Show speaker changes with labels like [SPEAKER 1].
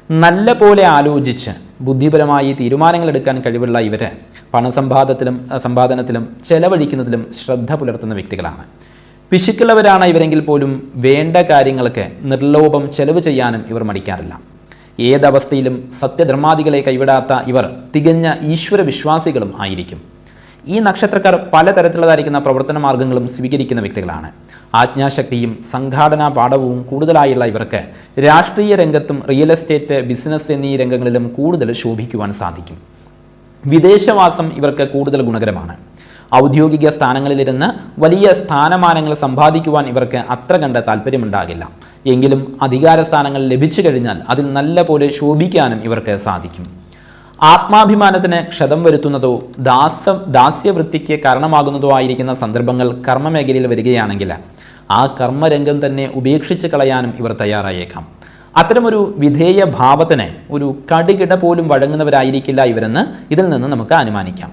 [SPEAKER 1] നല്ല പോലെ ആലോചിച്ച് ബുദ്ധിപരമായി തീരുമാനങ്ങൾ എടുക്കാൻ കഴിവുള്ള ഇവർ സമ്പാദനത്തിലും ചെലവഴിക്കുന്നതിലും ശ്രദ്ധ പുലർത്തുന്ന വ്യക്തികളാണ്. പിശുക്കുള്ളവരാണ് ഇവരെങ്കിൽ പോലും വേണ്ട കാര്യങ്ങൾക്ക് നിർലോഭം ചെലവ് ചെയ്യാനും ഇവർ മടിക്കാറില്ല. ഏതവസ്ഥയിലും സത്യധർമാദികളെ കൈവിടാത്ത ഇവർ തികഞ്ഞ ഈശ്വര വിശ്വാസികളും ആയിരിക്കും. ഈ നക്ഷത്രക്കാർ പലതരത്തിലുള്ളതായിരിക്കുന്ന പ്രവർത്തന മാർഗങ്ങളും സ്വീകരിക്കുന്ന വ്യക്തികളാണ്. ആജ്ഞാശക്തിയും സംഘാടനാ പാഠവും കൂടുതലായുള്ള ഇവർക്ക് രാഷ്ട്രീയ രംഗത്തും റിയൽ എസ്റ്റേറ്റ്, ബിസിനസ് എന്നീ രംഗങ്ങളിലും കൂടുതൽ ശോഭിക്കുവാൻ സാധിക്കും. വിദേശവാസം ഇവർക്ക് കൂടുതൽ ഗുണകരമാണ്. ഔദ്യോഗിക സ്ഥാനങ്ങളിലിരുന്ന് വലിയ സ്ഥാനമാനങ്ങൾ സമ്പാദിക്കുവാൻ ഇവർക്ക് അത്ര കണ്ട് താല്പര്യമുണ്ടാകില്ല. എങ്കിലും അധികാര സ്ഥാനങ്ങൾ ലഭിച്ചു കഴിഞ്ഞാൽ അതിൽ നല്ല പോലെ ശോഭിക്കാനും ഇവർക്ക് സാധിക്കും. ആത്മാഭിമാനത്തിന് ക്ഷതം വരുത്തുന്നതോ ദാസ്യവൃത്തിക്ക് കാരണമാകുന്നതോ ആയിരിക്കുന്ന സന്ദർഭങ്ങൾ കർമ്മമേഖലയിൽ വരികയാണെങ്കിൽ ആ കർമ്മരംഗം തന്നെ ഉപേക്ഷിച്ച് കളയാനും ഇവർ തയ്യാറായേക്കാം. അത്തരമൊരു വിധേയ ഭാവത്തിന് ഒരു കടുകിട പോലും വഴങ്ങുന്നവരായിരിക്കില്ല ഇവരെന്ന് ഇതിൽ നിന്ന് നമുക്ക് അനുമാനിക്കാം.